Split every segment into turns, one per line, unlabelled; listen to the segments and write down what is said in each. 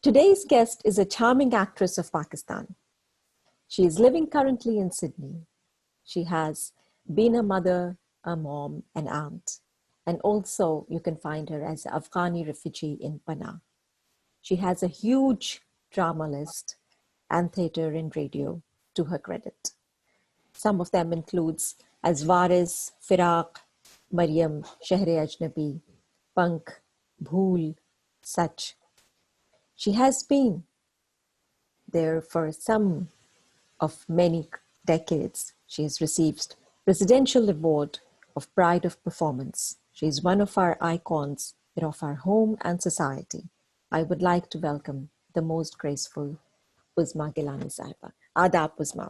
Today's guest is a charming actress of Pakistan. She is living currently in Sydney. She has been a mother, a mom, an aunt, and also you can find her as an Afghani refugee in Panah. She has a huge drama list and theatre and radio to her credit. Some of them includes as Waris, Firaq, Maryam, Shehre Ajnabi, Pank, Bhool, Sach. She has been there for some of many decades. She has received Presidential Award of Pride of Performance. She is one of our icons of our home and society. I would like to welcome the most graceful Uzma Gilani Sahiba. Adab Uzma.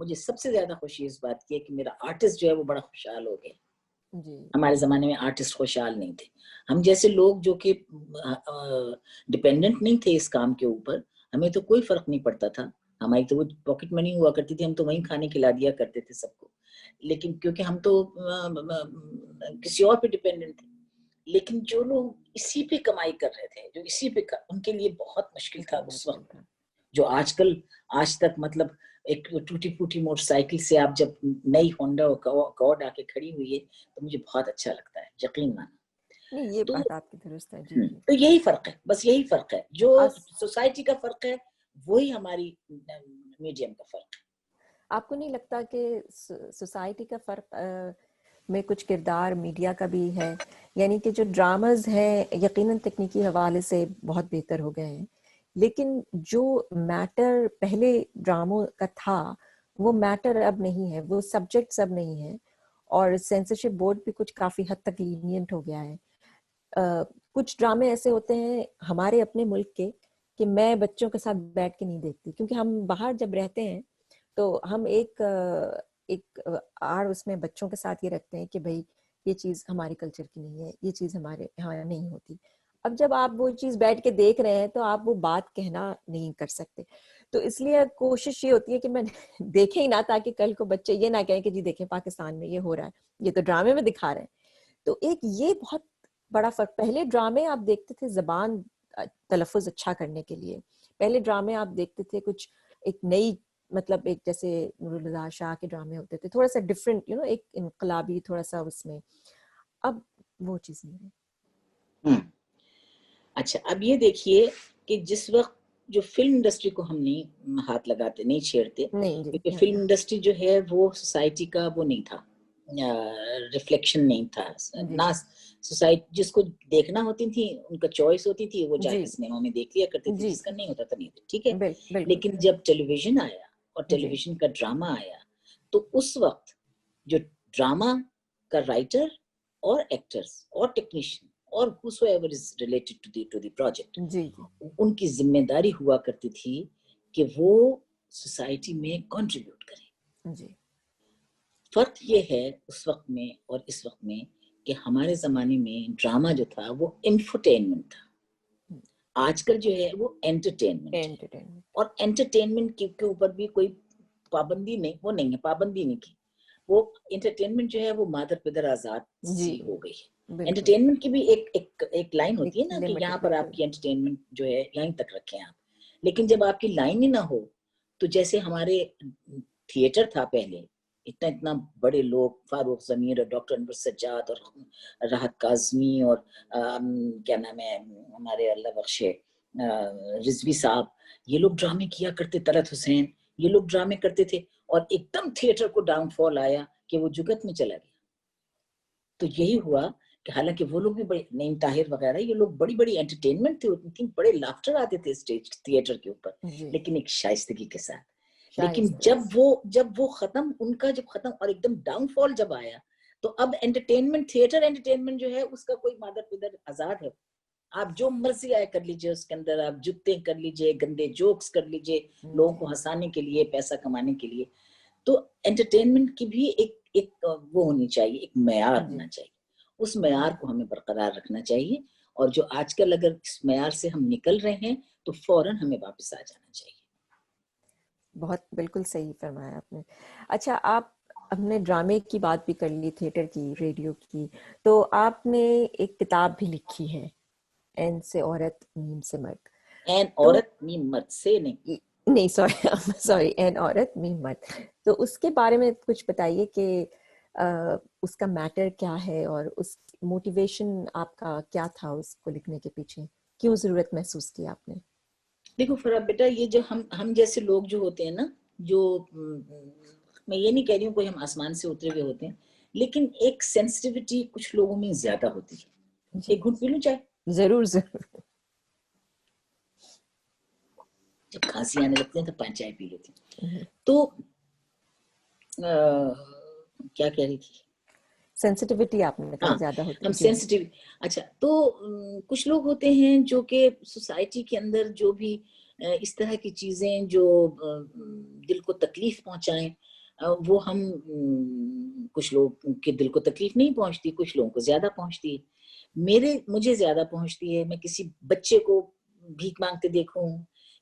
مجھے سب سے زیادہ خوشی اس بات کی ہے کہ میرا artist جو ہے وہ بڑا خوشحال ہو گیا.
جی
ہمارے زمانے میں آرٹسٹ خوشحال نہیں تھے. ہم جیسے لوگ جو کہ ڈپینڈنٹ نہیں تھے اس کام کے اوپر, ہمیں تو کوئی فرق نہیں پڑتا تھا, ہماری تو وہ پاکٹ منی ہوا کرتی تھی, ہم تو وہیں کھانے کھلا دیا کرتے تھے سب کو, لیکن کیونکہ ہم تو کسی اور پہ ڈپینڈنٹ تھے. لیکن جو لوگ اسی پہ کمائی کر رہے تھے, جو اسی پہ ان کے لیے بہت مشکل تھا اس وقت. جو آج تک مطلب ایک ٹوٹی پھوٹی موٹر سائیکل سے آپ جب نئی ہونڈا اکارڈ آ کے کھڑی ہوئی ہے تو مجھے بہت اچھا لگتا ہے, یقین مانا.
نہیں, یہ
تو
بات آپ کی درست ہے. جی جی.
تو یہی فرق ہے, بس یہی فرق ہے. جو سوسائٹی کا فرق ہے وہی ہماری میڈیم کا فرق ہے.
آپ کو نہیں لگتا کہ سوسائٹی کا فرق میں کچھ کردار میڈیا کا بھی ہے؟ یعنی کہ جو ڈراماز ہیں یقیناً تکنیکی حوالے سے بہت بہتر ہو گئے ہیں, لیکن جو میٹر پہلے ڈراموں کا تھا وہ میٹر اب نہیں ہے, وہ سبجیکٹس اب نہیں ہیں, اور سینسرشپ بورڈ بھی کچھ کافی حد تک لینینٹ ہو گیا ہے. کچھ ڈرامے ایسے ہوتے ہیں ہمارے اپنے ملک کے کہ میں بچوں کے ساتھ بیٹھ کے نہیں دیکھتی, کیونکہ ہم باہر جب رہتے ہیں تو ہم ایک آڑ اس میں بچوں کے ساتھ یہ رکھتے ہیں کہ بھائی یہ چیز ہمارے کلچر کی نہیں ہے, یہ چیز ہمارے یہاں نہیں ہوتی. اب جب آپ وہ چیز بیٹھ کے دیکھ رہے ہیں تو آپ وہ بات کہنا نہیں کر سکتے. تو اس لیے کوشش یہ ہوتی ہے کہ میں دیکھیں ہی نہ, تاکہ کل کو بچے یہ نہ کہیں کہ جی دیکھیں پاکستان میں یہ ہو رہا ہے, یہ تو ڈرامے میں دکھا رہے ہیں. تو ایک یہ بہت بڑا فرق. پہلے ڈرامے آپ دیکھتے تھے زبان تلفظ اچھا کرنے کے لیے, پہلے ڈرامے آپ دیکھتے تھے کچھ ایک نئی, مطلب ایک جیسے نور الرضا شاہ کے ڈرامے ہوتے تھے تھوڑا سا ڈفرینٹ, ایک انقلابی تھوڑا سا اس میں. اب وہ چیز نہیں ہے.
اچھا, اب یہ دیکھیے کہ جس وقت جو فلم انڈسٹری کو ہم نہیں ہاتھ لگاتے, نہیں چھیڑتے, کیونکہ فلم انڈسٹری جو ہے وہ سوسائٹی کا وہ نہیں تھا, ریفلیکشن نہیں تھا. نہ سوسائٹی جس کو دیکھنا ہوتی تھی ان کا چوائس ہوتی تھی, وہ جا کے سنیما میں دیکھ لیا کرتے تھے, جس کا نہیں ہوتا تھا نہیں تھا, ٹھیک ہے. لیکن جب ٹیلی ویژن آیا اور ٹیلی ویژن کا ڈراما آیا تو اس وقت جو ڈراما کا رائٹر اور ایکٹرز اور ٹیکنیشین اور whosoever is related to the project, ان کی ذمہ داری ہوا کرتی تھی کہ وہ سوسائٹی میں کنٹریبیوٹ کریں. فرق یہ ہے اس وقت میں اور اس وقت میں کہ ہمارے زمانے میں ڈراما جو تھا وہ انفرٹینمنٹ تھا, آج کل جو ہے وہ انٹرٹینمنٹ ہے. اور انٹرٹینمنٹ کے اوپر بھی کوئی پابندی نہیں, وہ نہیں ہے, پابندی نہیں کی. وہ انٹرٹینمنٹ جو ہے وہ مادر پدر آزاد سی ہو گئی ہے. انٹرٹینمنٹ کی بھی ایک لائن ہوتی ہے نا کہ یہاں پر آپ کی انٹرٹینمنٹ جو ہے یہیں تک رکھیں آپ. لیکن جب آپ کی لائن ہی نہ ہو تو جیسے ہمارے تھیٹر تھا پہلے, اتنا بڑے لوگ, فاروق ضمیر اور ڈاکٹر انور سجاد اور راحت کاظمی اور کیا نام ہے ہمارے اللہ بخشے رضوی صاحب, یہ لوگ ڈرامے کیا کرتے, طلعت حسین, یہ لوگ ڈرامے کرتے تھے. اور ایک دم تھیٹر کو ڈاؤن فال آیا کہ وہ جگت میں چلا گیا. تو یہی ہوا کہ حالانکہ وہ لوگ بھی بڑے, نعیم طاہر وغیرہ, یہ لوگ بڑی بڑی انٹرٹینمنٹ تھے, بڑے لافٹر آتے تھے اسٹیج تھیٹر کے اوپر, لیکن ایک شائستگی کے ساتھ. لیکن جب وہ ختم, ان کا جب ختم اور ایک دم ڈاؤن فال جب آیا تو اب انٹرٹینمنٹ, تھیٹر انٹرٹینمنٹ جو ہے اس کا کوئی مادر پدر آزاد ہے. آپ جو مرضی آئے کر لیجئے, اس کے اندر آپ جتیں کر لیجئے, گندے جوکس کر لیجئے, لوگوں کو ہنسانے کے لیے, پیسہ کمانے کے لیے. تو انٹرٹینمنٹ کی بھی ایک وہ ہونی چاہیے, ایک معیار ہونا چاہیے. اس معیار کو ہمیں برقرار رکھنا چاہیے, اور جو آج کل اگر اس معیار سے ہم نکل رہے ہیں تو فوراً ہمیں واپس آ جانا چاہیے.
بہت بالکل صحیح فرمایا آپ نے. اچھا, آپ ہم نے ڈرامے کی بات بھی کر لی, تھیٹر کی, ریڈیو کی, تو آپ نے ایک کتاب بھی لکھی ہے, این سے عورت میم سے مرد.
این عورت میم مرد سے نہیں,
سوری, این عورت میم مرد. تو اس کے بارے میں کچھ بتائیے کہ اس کا میٹر کیا ہے, اور اس موٹیویشن آپ کا کیا تھا اس کو لکھنے کے پیچھے, کیوں ضرورت محسوس کی آپ نے؟
دیکھو فرح بیٹا, یہ جو ہم جیسے لوگ جو ہوتے ہیں نا, جو میں یہ نہیں کہہ رہی ہوں کوئی ہم آسمان سے اترے ہوئے ہوتے ہیں, لیکن ایک سینسٹیوٹی کچھ لوگوں میں زیادہ ہوتی ہے. ایک گھنٹ پی لوں چائے؟
ضرور ضرور.
جب کھانسی آنے لگتی ہے تو 5 چائے پی لیتی ہوں. تو کیا کہہ رہی تھی؟
سینسٹیوٹی آپ نے کہا زیادہ ہوتی ہے.
ہم سینسٹیو. اچھا, تو کچھ لوگ ہوتے ہیں جو کہ سوسائٹی کے اندر جو بھی اس طرح کی چیزیں جو دل کو تکلیف پہنچائیں, وہ ہم کچھ لوگ کے دل کو تکلیف نہیں پہنچتی, کچھ لوگوں کو زیادہ پہنچتی ہے. مجھے زیادہ پہنچتی ہے. میں کسی بچے کو بھیک مانگتے دیکھوں,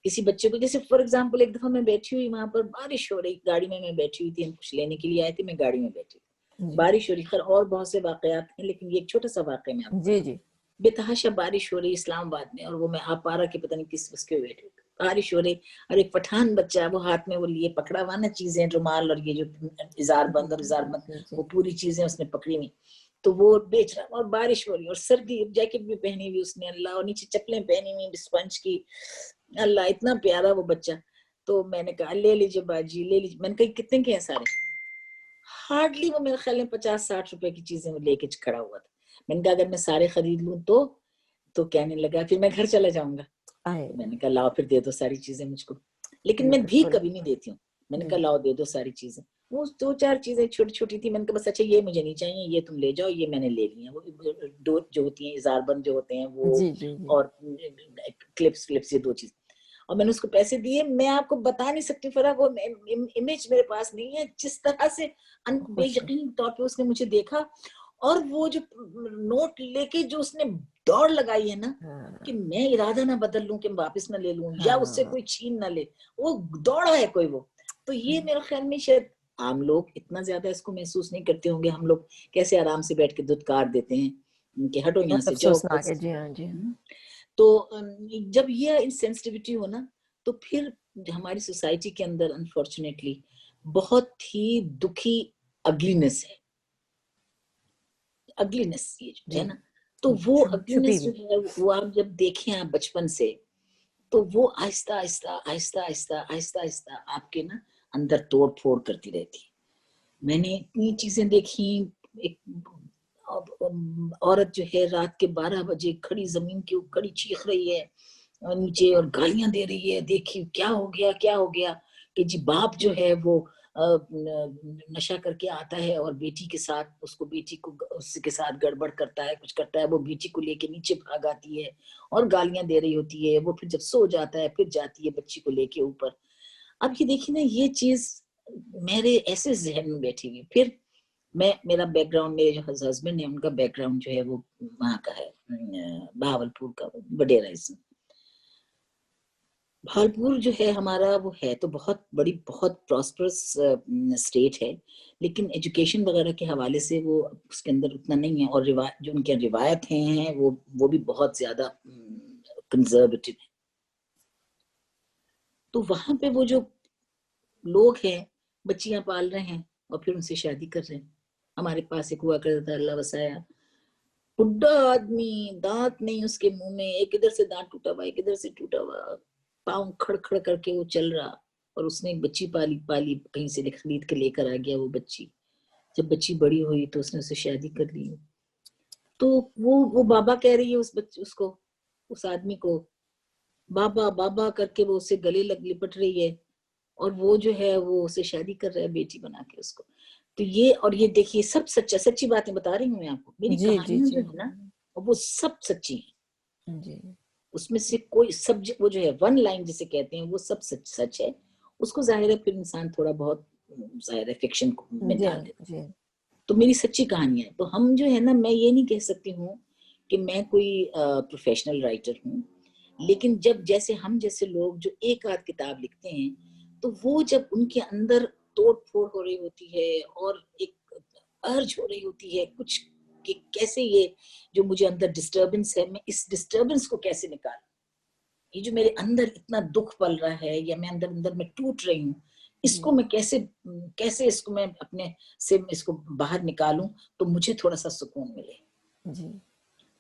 کسی بچے کو, جیسے فار ایگزامپل ایک دفعہ میں بیٹھی ہوئی وہاں پر, بارش ہو رہی, گاڑی میں بیٹھی ہوئی تھی, ہم کچھ لینے کے لیے آئے تھے, میں گاڑی میں بیٹھی, بارش ہو رہی. خیر اور بہت سے واقعات ہیں لیکن یہ ایک چھوٹا سا واقعہ میں آپ کو
جی جی.
بے تحاشا بارش ہو رہی اسلام آباد میں, اور وہ میں آپ پارا کے پتہ نہیں کس اس کے بیٹھے, بارش ہو رہی, اور ایک پٹھان بچہ وہ ہاتھ میں وہ لیے پکڑا ہوا نا چیزیں, رومال اور یہ جو اظہار بند اور اظہار بند وہ پوری چیزیں اس نے پکڑی ہوئی, تو وہ بیچ رہا, اور بارش ہو رہی اور سردی, جیکٹ بھی پہنی ہوئی اس نے اللہ, اور نیچے چپلیں پہنی ہوئی اسپنج کی, اللہ اتنا پیارا وہ بچہ. تو میں نے کہا لے لیجیے باجی لے لیجیے. میں نے کہا کتنے کے ہیں سارے؟ ہارڈلی وہ میرے خیال میں 50-60 روپے کی چیزیں وہ لے کے کھڑا ہوا تھا. میں نے کہا اگر میں سارے خرید لوں تو کہنے لگا پھر میں گھر چلا جاؤں گا. میں نے کہا لاؤ پھر دے دو ساری چیزیں مجھ کو, لیکن میں بھی کبھی نہیں دیتی ہوں. میں نے کہا لاؤ دے دو ساری چیزیں. وہ 2-4 چیزیں چھوٹی چھوٹی تھی, میں نے کہا بس اچھا یہ مجھے نہیں چاہیے, یہ تم لے جاؤ, یہ میں نے لے لی ہیں. وہ جو ہوتی ہیں اظہار بند جو ہوتے ہیں وہ, اور کلپس یہ 2 چیز, اور میں نے اس کو پیسے دیے. میں آپ کو بتا نہیں سکتی فرق, وہ امیج میرے پاس نہیں ہے, جس طرح سے بے یقین طور پہ اس نے مجھے دیکھا, اور وہ جو نوٹ لے کے جو اس نے دوڑ لگائی ہے نا, کہ میں ارادہ نہ بدل لوں کہ واپس نہ لے لوں یا اس سے کوئی چھین نہ لے, وہ دوڑا ہے کوئی وہ. تو یہ میرے خیال میں شاید عام لوگ اتنا زیادہ اس کو محسوس نہیں کرتے ہوں گے. ہم لوگ کیسے آرام سے بیٹھ کے دودکار دیتے ہیں کہ ہٹو یہاں سے جاؤ.
جی ہاں جی.
تو جب یہ انسینسٹیوٹی ہو نا, تو پھر ہماری سوسائٹی کے اندر انفارچونیٹلی بہت ہی دکھی اگلینس ہے, اگلینس یہ جو ہے نا, تو وہ اگلینس جو ہے وہ آپ جب دیکھیں آپ بچپن سے, تو وہ آہستہ آہستہ آہستہ آہستہ آہستہ آہستہ آپ کے نا اندر توڑ پھوڑ کرتی رہتی. میں نے اتنی چیزیں دیکھی. ایک عورت جو ہے رات کے 12 بجے کھڑی زمین کے اوپر کھڑی چیخ رہی ہے نیچے, اور گالیاں دے رہی ہے, دیکھی کیا ہو گیا کیا ہو گیا, کہ جی باپ جو ہے وہ نشہ کر کے آتا ہے اور بیٹی کے ساتھ بیٹی کو اس کے ساتھ گڑبڑ کرتا ہے, کچھ کرتا ہے, وہ بیٹی کو لے کے نیچے بھاگ آتی ہے اور گالیاں دے رہی ہوتی ہے. وہ پھر جب سو جاتا ہے پھر جاتی ہے بچی کو لے کے اوپر. اب یہ دیکھیے نا, یہ چیز میرے ایسے ذہن میں بیٹھی ہوئی. پھر میرا بیک گراؤنڈ, میرے جو ہسبینڈ ہے ان کا بیک گراؤنڈ جو ہے وہ وہاں کا ہے, بہاولپور کا, وڈیرا. بھاولپور جو ہے ہمارا وہ ہے تو بہت بڑی بہت پراسپرس اسٹیٹ ہے, لیکن ایجوکیشن وغیرہ کے حوالے سے وہ اس کے اندر اتنا نہیں ہے, اور جو ان کی روایت ہیں وہ بھی بہت زیادہ کنزرویٹو ہے. تو وہاں پہ وہ جو لوگ ہیں بچیاں پال رہے ہیں اور پھر ان سے شادی کر رہے ہیں. ہمارے پاس ایک ہوا کرتا تھا, اللہ وسایا, بڈھا آدمی, دانت نہیں اس کے منہ میں, ایک ادھر سے دانت ٹوٹا ہوا ایک ادھر سے ٹوٹا ہوا, پاؤں کھڑ کھڑ کر کے وہ چل رہا, اور اس نے ایک بچی پالی کہیں سے خرید کے لے کر آ گیا. وہ بچی جب بچی بڑی ہوئی تو اس نے اسے شادی کر لی. تو وہ بابا کہہ رہی ہے اس آدمی کو, بابا بابا کر کے وہ اسے گلے لپٹ رہی ہے, اور وہ جو ہے وہ اسے شادی کر رہا ہے بیٹی بنا کے اس کو. تو یہ دیکھیے سب سچی باتیں بتا رہی ہوں میں آپ کو. میری کہانیاں جو ہے نا وہ سب سچی ہیں. اس میں سے کوئی سبجیکٹ وہ جو ہے ون لائن جسے کہتے ہیں وہ سب سچ ہے. اس کو ظاہر ہے پھر انسان تھوڑا بہت ظاہر ہے فکشن میں ڈال دیتا. تو میری سچی کہانیاں ہیں. تو ہم جو ہے نا, میں یہ نہیں کہہ سکتی ہوں کہ میں کوئی پروفیشنل رائٹر ہوں, لیکن جیسے ہم جیسے لوگ جو ایک آدھ کتاب لکھتے ہیں, تو وہ جب ان کے اندر توڑ پھوڑ ہو رہی ہوتی ہے اور ایک ارج ہو رہی ہوتی ہے کچھ, کہ کیسے یہ جو مجھے اندر ڈسٹربنس ہے, میں اس ڈسٹربنس کو کیسے نکالوں, یہ جو میرے اندر اتنا دکھ پل رہا ہے یا میں اندر میں ٹوٹ رہی ہوں, اس کو میں کیسے اس کو میں اپنے سے اس کو باہر نکالوں تو مجھے تھوڑا سا سکون ملے.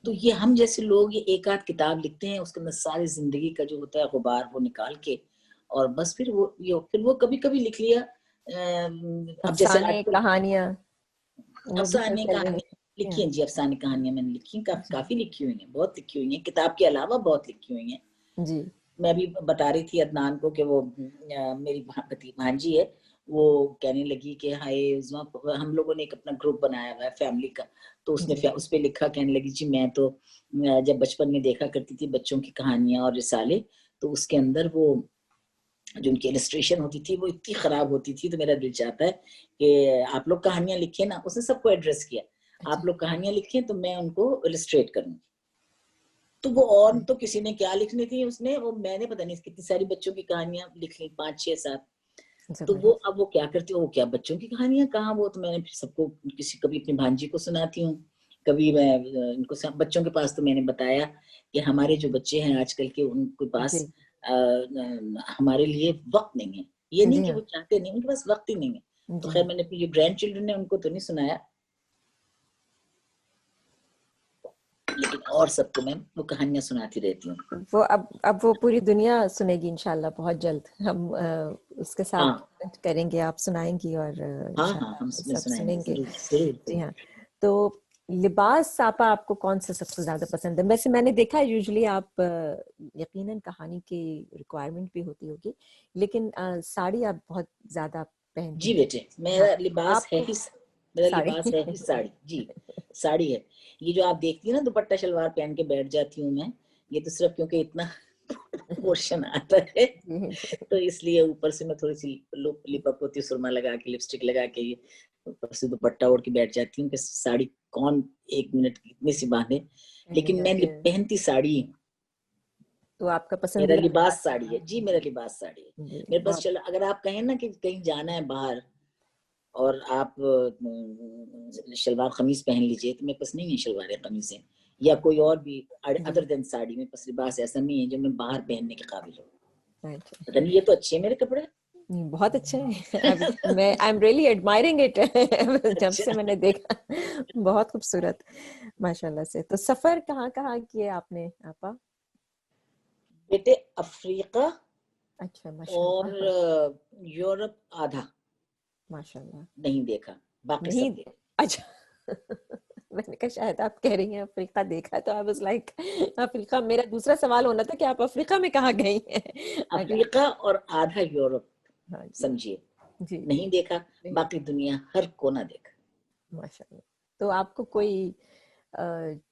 تو یہ ہم جیسے لوگ یہ ایک آدھ کتاب لکھتے ہیں, اس کے اندر ساری زندگی کا جو ہوتا ہے غبار وہ نکال کے, اور بس پھر وہ کبھی کبھی لکھ لیا. اب جیسے
کہانیاں
افسانے کہانیاں لکھی ہیں جی, افسانے کہانیاں میں نے لکھی ہیں, کافی لکھی ہوئی ہیں, بہت لکھی ہوئی ہیں, کتاب کے علاوہ بہت لکھی ہوئی ہیں.
جی
میں بھی بتا رہی تھی عدنان کو کہ وہ میری بھانجی ہے, وہ کہنے لگی کہ ہائے ہم لوگوں نے ایک اپنا گروپ بنایا ہوا ہے فیملی کا, تو اس نے اس پہ لکھا, کہنے لگی جی میں تو جب بچپن میں دیکھا کرتی تھی بچوں کی کہانیاں اور رسالے, تو اس کے اندر وہ جو ان کی السٹریشن ہوتی تھی وہ اتنی خراب ہوتی تھی. تو میرا دل چاہتا ہے کہ آپ لوگ کہانیاں لکھیں نا. اس نے سب کو ایڈریس کیا, آپ لوگ کہانیاں لکھیں تو میں ان کو السٹریٹ کروں. تو وہ اور تو کسی نے کیا لکھنی تھی, اس نے وہ میں نے پتہ نہیں کتنی ساری بچوں کی کہانیاں لکھ لی, 5 6 7. تو وہ اب وہ کیا کرتی ہو, وہ کیا بچوں کی کہانیاں کہاں, وہ تو میں نے پھر سب کو کبھی اپنی بھانجی کو سناتی ہوں, کبھی میں ان کو بچوں کے پاس. تو میں نے بتایا کہ ہمارے جو بچے ہیں آج کل کے, ان کے پاس ہمارے لیے وقت نہیں ہے. یہ نہیں کہ وہ چاہتے نہیں, ان کے پاس وقت ہی نہیں ہے. تو خیر میں نے جو گرینڈ چلڈرن ہیں ان کو تو نہیں سنایا, لیکن اور سب کو میں وہ کہانیاں سناتی رہتی ہوں.
وہ اب وہ پوری دنیا سنے گی انشاءاللہ بہت جلد. ہم اس کے ساتھ کریں گے, آپ سنائیں گی اور
ہم
سب سنیں گے.
ضرور.
جی ہاں. تو لباس آپا آپ کو کون سا سب سے زیادہ پسند ہے؟ ویسے میں نے دیکھا یوزلی آپ یقیناً کہانی کی ریکوائرمنٹ بھی ہوتی ہوگی, لیکن ساڑی آپ بہت زیادہ پہنتی
جی
ہیں.
بیٹے میرا لباس ہے ہی, میرا لباس ہے ہی ساڑی. جی ساڑی ہے. یہ جو آپ دیکھتی ہیں نا دوپٹہ شلوار پہن کے بیٹھ جاتی ہوں میں, یہ تو صرف کیونکہ اتنا پورشن آتا ہے تو اس لیے اوپر سے میں تھوڑی سی لپ اپ ہوتی ہے, سرما لگا کے, لپسٹک لگا کے, یہ اوپر سے دوپٹہ اوڑھ کے بیٹھ جاتی ہوں کہ ساڑی کون 1 منٹ اتنی سی باندھے. لیکن میں پہنتی ساڑی ہوں.
تو آپ کا
میرا
پسندیدہ
لباس ساڑی ہے. جی میرا لباس ساڑی ہے. میرے پاس
بہت
اگر آپ کہیں نا کہ کہیں جانا ہے باہر اور آپ شلوار قمیض پہن لیجئے, تو میرے پاس نہیں ہے شلوار قمیضیں یا کوئی اور بھی ادر دین ساڑی. میرے پاس لباس ایسا نہیں ہے جو میں باہر پہننے کے قابل ہوں. پتہ نہیں, یہ تو اچھے ہیں میرے کپڑے.
بہت اچھے ہیں. میں I am really admiring it. جب سے میں نے دیکھا بہت خوبصورت ماشاءاللہ سے. تو سفر کہاں کہاں کیے آپ نے آپا؟
بیٹے افریقہ
اچھا
اور
ماشاءاللہ.
یورپ آدھا
ماشاءاللہ
نہیں دیکھا, باقی
نہیں.
سب دیکھا.
اچھا میں نے کہا شاید آپ کہہ رہی ہیں افریقہ دیکھا, تو آئی واز لائک افریقہ. میرا دوسرا سوال ہونا تھا کہ آپ افریقہ میں کہاں گئی ہیں.
افریقہ اور آدھا یورپ
ہاں جی
سمجھیے
جی
نہیں دیکھا, باقی دنیا ہر کونا دیکھا.
ماشاءاللہ. تو آپ کو کوئی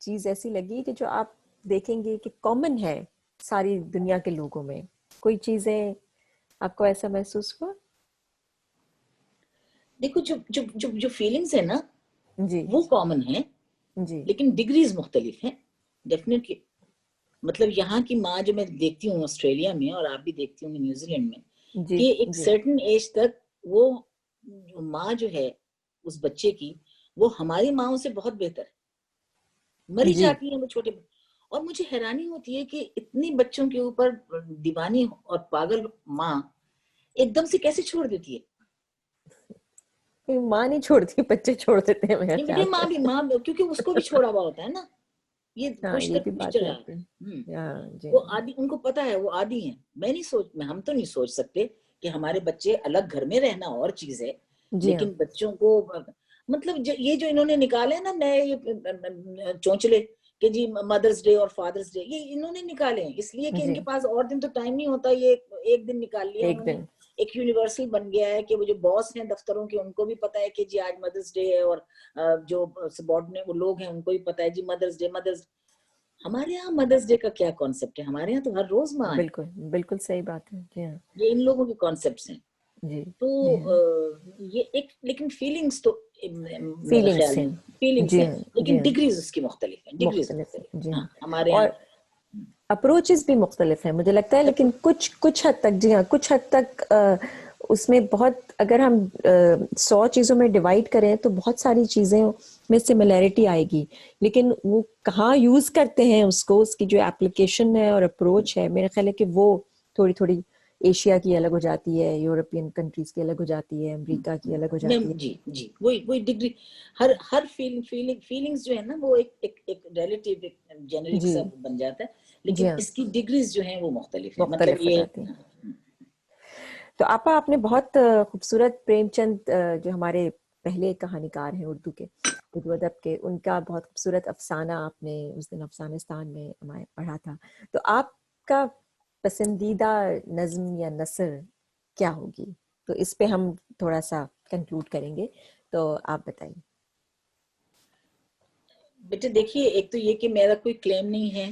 چیز ایسی لگی کہ جو آپ دیکھیں گے کہ کامن ہے ساری دنیا کے لوگوں میں, کوئی چیزیں آپ کو ایسا محسوس ہوا؟
دیکھو جو فیلنگز ہیں نا
جی
وہ کامن ہیں,
جی
لیکن ڈگریز مختلف ہیں ڈیفینیٹلی. مطلب یہاں کی ماں جو میں دیکھتی ہوں آسٹریلیا میں, اور آپ بھی دیکھتی ہوں نیوزی لینڈ میں,
جی
کہ ایک
جی
سرٹن ایج تک وہ ماں جو ہے اس بچے کی, وہ ہماری ماؤں سے بہت بہتر ہے. مری
جی
جاتی ہیں وہ چھوٹے. اور مجھے حیرانی ہوتی ہے کہ اتنی بچوں کے اوپر دیوانی اور پاگل ماں ایک دم سے کیسے چھوڑ دیتی ہے.
ماں نہیں چھوڑتی, بچے چھوڑ دیتے ہیں میرا
نہیں بیٹے,
خیال
ماں بھی کیونکہ اس کو بھی چھوڑا ہوا ہوتا ہے نا, یہ
ہاں
پوچھ
یہ
کر
بھی
پوچھ
بات ہے
چلا
آپ
آتا
کی.
ہے.
ہاں جی
وہ عادی, ان کو پتا ہے وہ عادی ہیں. ہم تو نہیں سوچ سکتے کہ ہمارے بچے الگ گھر میں رہنا اور چیز ہے,
جی ہاں
لیکن بچوں کو مطلب یہ جو انہوں نے نکالے نا نئے چونچلے کہ جی مدرس ڈے اور فادرس ڈے, یہ انہوں نے نکالے ہیں اس لیے کہ ان
جی
کے پاس اور دن تو ٹائم نہیں ہوتا. یہ ایک دن نکال لیا
ایک
انہوں نے,
دن
ایک یونیورسل بن گیا ہے کہ وہ جو باس ہیں دفتروں کے ان کو بھی پتا ہے کہ جی آج مدرس ڈے ہے, اور جو سبارڈنیٹ وہ لوگ ہیں ان کو بھی پتا ہے جی مدرس ڈے. ہمارے یہاں مدرس ڈے کا کیا کانسیپٹ ہے, ہمارے یہاں تو ہر روز ماں ہے.
بالکل بالکل صحیح بات ہے. جی ہاں
یہ ان لوگوں کے کانسیپٹس ہیں.
جی
تو
جی ہاں
یہ ایک, لیکن فیلنگز تو میرے
فیلنگس
خیال
ہیں.
میں فیلنگز
جی
ہیں,
ہاں جی
لیکن
ہاں
ڈگریز اس کی مختلف ہیں. ڈگریز
مختلف
مختلف.
ہے. جی
ہاں
ہاں
ہمارے
اور
یہاں
اپروچز بھی مختلف ہیں مجھے لگتا ہے, لیکن کچھ حد تک, جی ہاں کچھ حد تک اس میں بہت, اگر ہم 100 چیزوں میں ڈیوائڈ کریں تو بہت ساری چیزیں میں سملیرٹی آئے گی, لیکن وہ کہاں یوز کرتے ہیں اس کو, اس کی جو اپلیکیشن ہے اور اپروچ ہے, میرا خیال ہے کہ وہ تھوڑی تھوڑی ایشیا کی الگ ہو جاتی ہے, یورپین کنٹریز کی الگ ہو جاتی ہے, امریکہ کی الگ ہو جاتی ہے.
جی وہی ڈگری. ہر فیلنگز جو ہے نا وہ ایک ریلیٹیو جنرک
جی
سا بن جاتا ہے,
جی
لیکن
ہاں
اس کی ڈگریز جو ہیں وہ مختلف ہیں. مطلب
مختلف ہو
یہ
جاتی ہیں. تو آپا آپ نے بہت خوبصورت پریم چند جو ہمارے پہلے کہانیکار ہیں اردو ادب کے, ان کا بہت خوبصورت افسانہ آپ نے اس دن افسانستان میں ہمیں پڑھا تھا. تو آپ کا پسندیدہ نظم یا نثر کیا ہوگی؟ تو اس پہ ہم تھوڑا سا کنکلوڈ کریں گے, تو آپ بتائیے.
بیٹے دیکھیے, ایک تو یہ کہ میرا کوئی کلیم نہیں ہے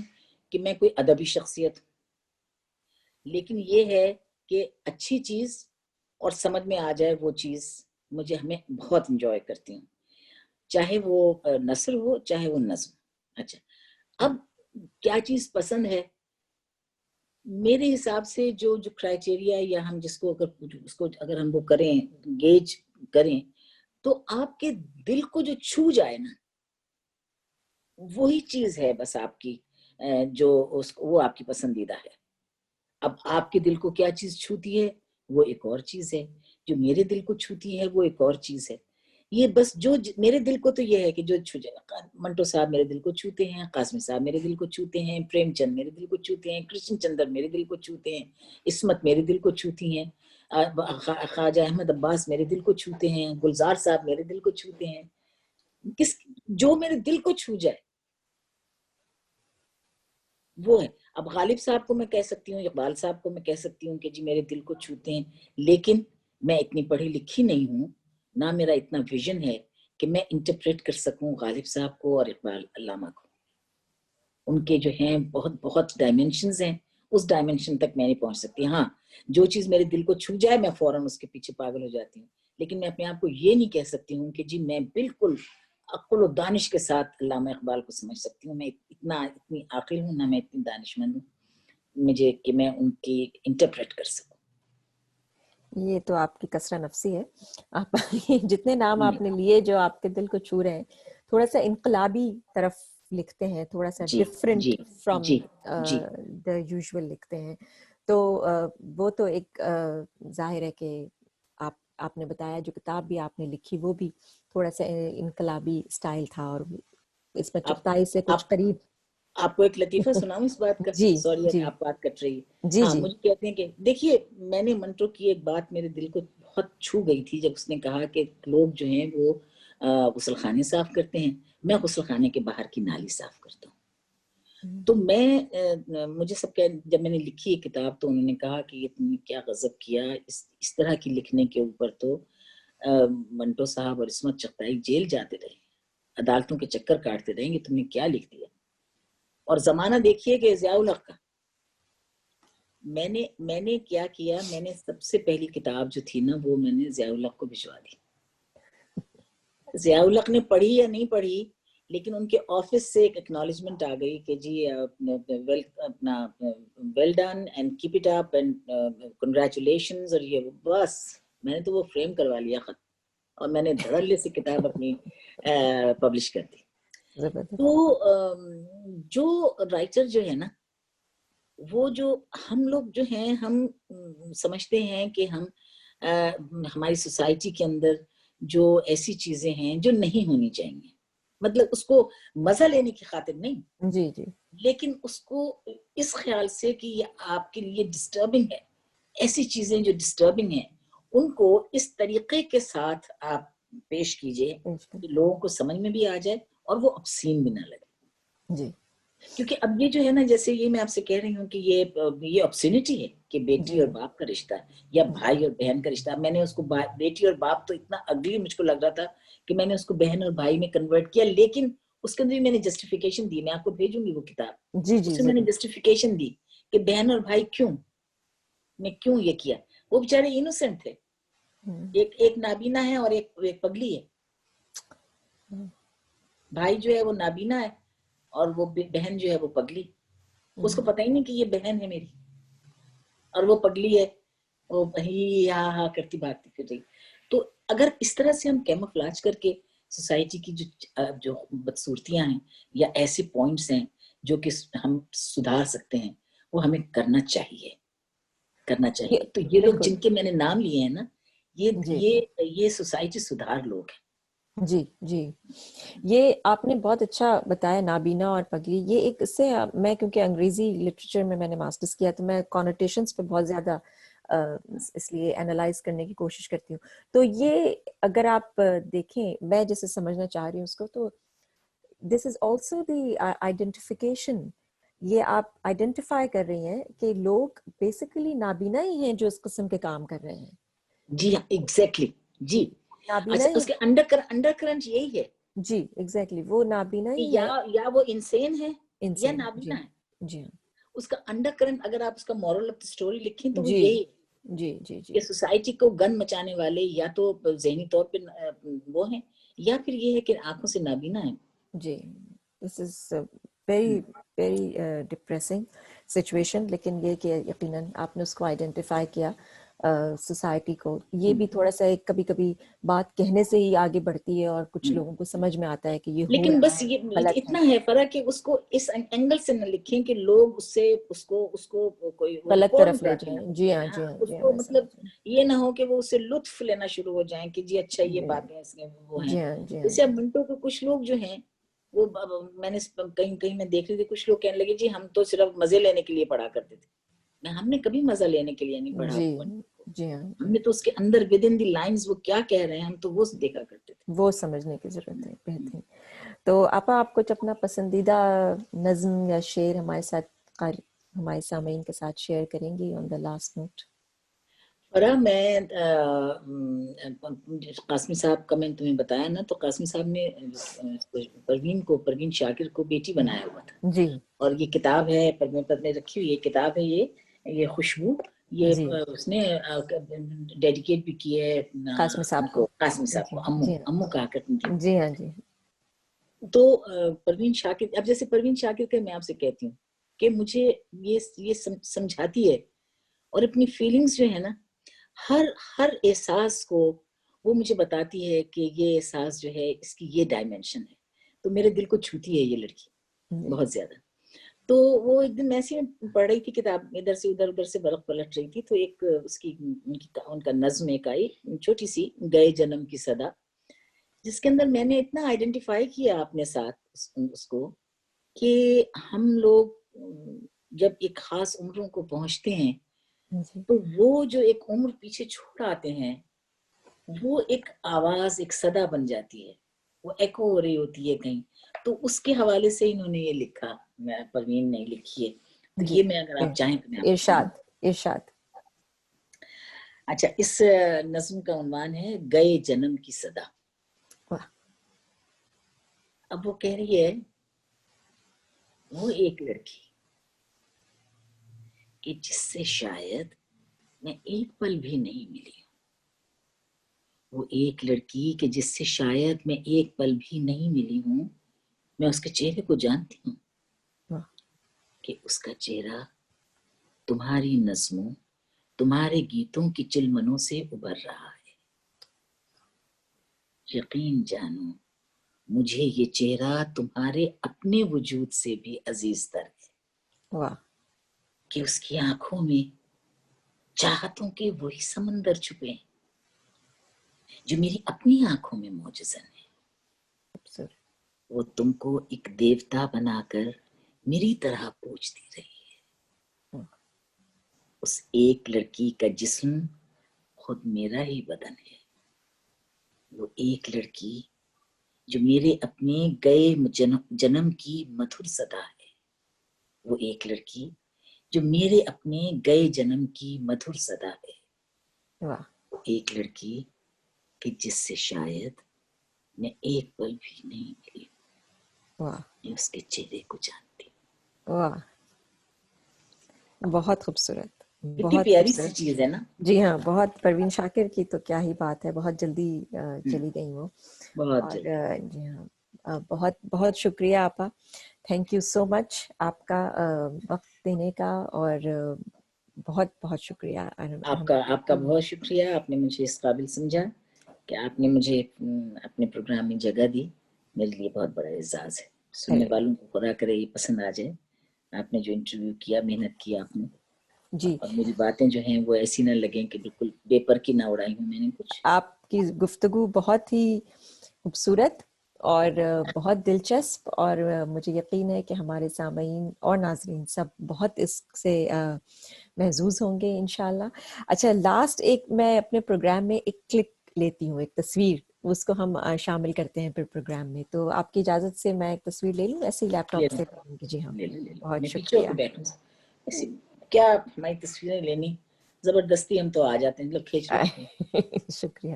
کہ میں کوئی ادبی شخصیت ہوں, لیکن یہ ہے کہ اچھی چیز اور سمجھ میں آ جائے وہ چیز مجھے ہمیں بہت انجوائے کرتی ہوں, چاہے وہ نثر ہو چاہے وہ نظم. اچھا اب کیا چیز پسند ہے, میرے حساب سے جو کرائٹیریا یا ہم جس کو اگر ہم وہ کریں گیج کریں تو آپ کے دل کو جو چھو جائے نا وہی چیز ہے بس آپ کی جو وہ آپ کی پسندیدہ ہے. اب آپ کے دل کو کیا چیز چھوتی ہے وہ ایک اور چیز ہے, جو میرے دل کو چھوتی ہے وہ ایک اور چیز ہے. یہ بس جو میرے دل کو تو یہ ہے کہ جو چھو جائے, منٹو صاحب میرے دل کو چھوتے ہیں, قاسمی صاحب میرے دل کو چھوتے ہیں, پریم چند میرے دل کو چھوتے ہیں, کرشن چندر میرے دل کو چھوتے ہیں, عصمت میرے دل کو چھوتی ہیں, خواجہ احمد عباس میرے دل کو چھوتے ہیں, گلزار صاحب میرے دل کو چھوتے ہیں. جو میرے دل کو چھو جائے وہ ہے. اب غالب صاحب کو میں کہہ سکتی ہوں, اقبال صاحب کو میں کہہ سکتی ہوں کہ جی میرے دل کو چھوتے ہیں, لیکن میں اتنی پڑھی لکھی نہیں ہوں, نہ میرا اتنا ویژن ہے کہ میں انٹرپریٹ کر سکوں غالب صاحب کو اور اقبال علامہ کو. ان کے جو ہیں بہت ڈائمینشنز ہیں, اس ڈائمینشن تک میں نہیں پہنچ سکتی. ہاں جو چیز میرے دل کو چھو جائے میں فوراً اس کے پیچھے پاگل ہو جاتی ہوں, لیکن میں اپنے آپ کو یہ نہیں کہہ سکتی ہوں کہ جی میں بالکل عقل و دانش کے ساتھ علامہ اقبال کو سمجھ سکتی ہوں. میں اتنی عاقل ہوں نہ میں اتنی دانش مند ہوں مجھے کہ میں ان کی انٹرپریٹ کر سکوں.
یہ تو آپ کی کثرت نفسی ہے. آپ جتنے نام آپ نے لیے جو آپ کے دل کو چھو رہے ہیں, تھوڑا سا انقلابی طرف لکھتے ہیں, تھوڑا سا ڈفرینٹ فرام دا یوزول لکھتے ہیں, تو وہ تو ایک ظاہر ہے کہ آپ نے بتایا جو کتاب بھی آپ نے لکھی وہ بھی تھوڑا سا انقلابی سٹائل تھا, اور اس میں چغتائی سے کچھ قریب.
آپ کو ایک لطیفہ سناؤں اس بات کا؟
جی
سوری آپ بات کٹ رہی ہے.
جی
ہاں
جی
مجھے کہتے ہیں کہ دیکھیے میں نے منٹو کی ایک بات میرے دل کو بہت چھو گئی تھی, جب اس نے کہا کہ لوگ جو ہیں وہ غسل خانے صاف کرتے ہیں, میں غسل خانے کے باہر کی نالی صاف کرتا ہوں. تو مجھے سب جب میں نے لکھی یہ کتاب تو انہوں نے کہا کہ یہ تم نے کیا غضب کیا, اس طرح کی لکھنے کے اوپر تو منٹو صاحب اور عصمت چغتائی جیل جاتے رہے, عدالتوں کے چکر کاٹتے رہیں گے, تم نے کیا لکھ دیا. اور زمانہ دیکھیے کہ ضیاء الحق کا میں نے کیا کیا, میں نے سب سے پہلی کتاب جو تھی نا وہ میں نے ضیاء الحق کو بھجوا دی. ضیاء الحق نے پڑھی یا نہیں پڑھی, لیکن ان کے آفس سے ایک ایکنالجمنٹ آ گئی کہ جی اپنا well done and keep it up and congratulations, اور یہ بس میں نے تو وہ فریم کروا لیا خط, اور میں نے دھڑلے سے کتاب اپنی پبلش کر دی. تو جو رائٹر جو ہے نا وہ جو ہم لوگ جو ہیں ہم سمجھتے ہیں کہ ہم ہماری سوسائٹی کے اندر جو ایسی چیزیں ہیں جو نہیں ہونی چاہیے, مطلب اس کو مزہ لینے کی خاطر نہیں,
جی جی,
لیکن اس کو اس خیال سے کہ یہ آپ کے لیے ڈسٹربنگ ہے, ایسی چیزیں جو ڈسٹربنگ ہیں ان کو اس طریقے کے ساتھ آپ پیش کیجئے کہ لوگوں کو سمجھ میں بھی آ جائے اور وہ obscene بھی نہ لگے.
جی
کیونکہ اب یہ جو ہے نا, جیسے یہ میں آپ سے کہہ رہی ہوں کہ یہ obscenity ہے کہ بیٹی اور باپ کا رشتہ یا بھائی اور بہن کا رشتہ. میں نے اس کو بیٹی اور باپ تو اتنا اگلی مجھ کو لگ رہا تھا کہ میں نے اس کو بہن اور بھائی میں کنورٹ کیا, لیکن اس کے اندر بھی میں نے جسٹیفیکیشن دی, میں آپ کو بھیجوں گی وہ کتاب, اس میں نے جسٹیفیکیشن دی کہ بہن اور بھائی میں کیوں یہ کیا. وہ بیچارے انوسنٹ تھے, ایک نابینا ہے اور ایک پگلی ہے. بھائی جو ہے وہ نابینا ہے اور وہ بہن جو ہے وہ پگلی, اس کو پتہ ہی نہیں کہ یہ بہن ہے میری اور وہ پگلی ہے, وہ ہاں کرتی بھاگتی پھر رہی. تو اگر اس طرح سے ہم کیموفلاج کر کے سوسائٹی کی جو بدصورتیاں ہیں یا ایسے پوائنٹس ہیں جو کہ ہم سدھار سکتے ہیں, وہ ہمیں کرنا چاہیے. تو یہ لوگ جن کے میں نے نام لیے ہیں نا, یہ سوسائٹی سدھار لوگ ہیں.
جی جی, یہ آپ نے بہت اچھا بتایا, نابینا اور پگلی. یہ ایک اس سے میں کیونکہ انگریزی لٹریچر میں نے ماسٹرز کیا تو میں کونوٹیشنز پہ بہت زیادہ اس لیے انالائز کرنے کی کوشش کرتی ہوں. تو یہ اگر آپ دیکھیں, میں جیسے سمجھنا چاہ رہی ہوں اس کو, تو دس از آلسو دی آئیڈینٹیفیکیشن. یہ آپ آئیڈینٹیفائی کر رہی ہیں کہ لوگ بیسیکلی نابینا ہی ہیں جو اس قسم کے کام کر رہے ہیں.
جی ہاں, ایگزیکٹلی. جی
نابینا
اس کے انڈر کرنٹ یہی ہے.
جی ایگزیکٹلی, وہ نابینا ہی ہے,
یا وہ انسین ہے یا
انسان.
نابینا ہے.
جی
اس کا انڈر کرنٹ اگر آپ اس کا مورل آف دی اسٹوری لکھیں تو وہ
جی
یہی ہے.
جی جی جی
کہ سوسائٹی کو گند مچانے والے یا تو ذہنی طور پہ وہ ہیں یا پھر یہ ہے کہ آنکھوں سے نابینا ہیں.
جی this is very very depressing situation. لیکن یہ کہ یقیناً آپ نے اس کو آئیڈینٹیفائی کیا سوسائٹی کو. یہ بھی تھوڑا سا ایک کبھی کبھی بات کہنے سے ہی آگے بڑھتی ہے اور کچھ لوگوں کو سمجھ میں آتا ہے کہ یہ ہو
لیکن
رہا
بس
ہے
یہ
غلط
اتنا ہے فرق کہ اس کو اس اینگل سے نہ لکھیں کہ لوگ اس کو کوئی
غلط
فوراً
طرف لے
اٹھا کے نہ
جائیں. جی ہاں
لیں.
جی ہاں
اس
جی ہاں
کو
میں
مطلب
سمجھ رہی
یہ نہ ہو کہ وہ اسے لطف لینا شروع ہو جائیں کہ جی اچھا یہ
ہوں.
باتیں اس میں وہ ہیں.
جی ہاں جی ہاں
جیسے اب منٹو کے کچھ لوگ جو ہیں وہ میں نے کہیں میں دیکھ رہی تھی کچھ لوگ کہنے لگے جی ہم تو صرف مزے لینے کے لیے پڑھا کرتے تھے. ہم نے کبھی مزہ لینے کے لیے نہیں پڑھا.
جی جی ہاں
ہم نے تو اس کے اندر ود ان دی لائنز وہ کیا کہہ رہے ہیں ہم تو وہ دیکھا کرتے تھے.
وہ سمجھنے کی ضرورت ہے. بہترین. تو آپ کچھ اپنا پسندیدہ نظم یا شعر ہمارے سامعین کے ساتھ شیئر کریں گی آن دا لاسٹ نوٹ؟
فرا میں قاسمی صاحب کا میں نے تمہیں بتایا نا تو قاسمی صاحب نے پروین شاکر کو بیٹی بنایا ہوا تھا.
جی
اور یہ کتاب ہے پر میں رکھی ہوئی یہ کتاب ہے یہ خوشبو یہ
جی
اس نے ڈیڈیکیٹ بھی کی ہے
قاسمی صاحب کو.
قاسمی صاحب کو.
جی
امو کہا کرتی تھی.
جی ہاں جی.
تو پروین شاکر اب جیسے پروین شاکر کا میں آپ سے کہتی ہوں کہ مجھے یہ سمجھاتی ہے اور اپنی فیلنگز جو ہے نا ہر احساس کو وہ مجھے بتاتی ہے کہ یہ احساس جو ہے اس کی یہ ڈائمینشن ہے. تو میرے دل کو چھوتی ہے یہ لڑکی بہت زیادہ. تو وہ ایک دن ایسے پڑھ رہی تھی کتاب ادھر سے برق پلٹ رہی تھی تو ایک اس کی ان کا نظم ایک آئی چھوٹی سی گئے جنم کی صدا جس کے اندر میں نے اتنا آئیڈینٹیفائی کیا اپنے ساتھ اس کو کہ ہم لوگ جب ایک خاص عمروں کو پہنچتے ہیں تو وہ جو ایک عمر پیچھے چھوڑ آتے ہیں وہ ایک آواز ایک صدا بن جاتی ہے وہ ایکو ہو رہی ہوتی ہے کہیں. تو اس کے حوالے سے انہوں نے یہ لکھا پروین نے لکھی ہے. تو یہ میں اگر آپ چاہیں تو میں آپ کو سناؤں.
ارشاد.
اچھا اس نظم کا عنوان ہے گئے جنم کی صدا. اب وہ کہہ رہی ہے وہ ایک لڑکی کہ جس سے شاید میں ایک پل بھی نہیں ملی ہوں. وہ ایک لڑکی کہ جس سے شاید میں ایک پل بھی نہیں ملی ہوں. میں اس کے چہرے کو جانتی ہوں کہ اس کا چہرہ تمہاری نظموں تمہارے گیتوں کی چلمنوں سے ابھر رہا ہے. یقین جانو مجھے یہ چہرہ تمہارے اپنے وجود سے بھی عزیز تر ہے. کہ اس کی آنکھوں میں چاہتوں کے وہی سمندر چھپے ہیں جو میری اپنی آنکھوں میں موجزن ہے. وہ تم کو ایک دیوتا بنا کر میری طرح پوچھتی رہی ہے. اس ایک لڑکی کا جسم خود میرا ہی بدن ہے. وہ ایک لڑکی جو میرے اپنے گئے جنم کی مدھر صدا ہے. وہ ایک لڑکی جو میرے اپنے گئے جنم کی مدھر صدا ہے. وہ ایک لڑکی کہ جس سے شاید میں ایک پل بھی نہیں ملی. میں اس کے چہرے کو جانتی ہوں.
واہ بہت خوبصورت.
کتنی پیاری سی چیز ہے نا.
جی ہاں بہت. پروین شاکر کی تو کیا ہی بات ہے. بہت جلدی چلی گئی وہ.
بہت
اور
جلدی.
جی ہاں بہت بہت شکریہ آپا. تھینک یو سو مچ آپ کا وقت دینے کا اور بہت بہت شکریہ.
آپ کا بہت شکریہ. آپ نے مجھے اس قابل سمجھا کہ آپ نے مجھے اپنے پروگرام میں جگہ دی. میرے لیے بہت بڑا اعزاز ہے. سننے والوں کو خدا کرے یہ پسند آ جائے. آپ نے جو انٹرویو کیا محنت کی آپ نے
جی.
اور میری باتیں جو ہیں وہ ایسی نہ لگیں کہ بالکل بے پر کی نہ اڑائی ہوں میں نے کچھ.
آپ کی گفتگو بہت ہی خوبصورت اور بہت دلچسپ اور مجھے یقین ہے کہ ہمارے سامعین اور ناظرین سب بہت اس سے محظوظ ہوں گے انشاءاللہ. اچھا لاسٹ ایک میں اپنے پروگرام میں ایک کلک لیتی ہوں ایک تصویر اس کو ہم شامل کرتے ہیں پھر پروگرام میں. تو آپ کی اجازت سے میں ایک تصویر لے لوں ایسے ہی لیپ ٹاپ سے. جی ہاں بہت شکریہ.
کیا ہماری تصویریں لینی زبردستی ہم تو آ جاتے ہیں. لوگ کھینچ لو.
شکریہ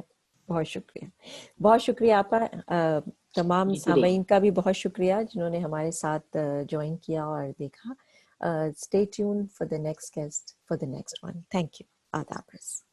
بہت شکریہ. بہت شکریہ آپا. تمام سامعین کا بھی بہت شکریہ جنہوں نے ہمارے ساتھ جوائن کیا اور دیکھا. Stay tune for the next guest for the next one. Thank you. Adabras.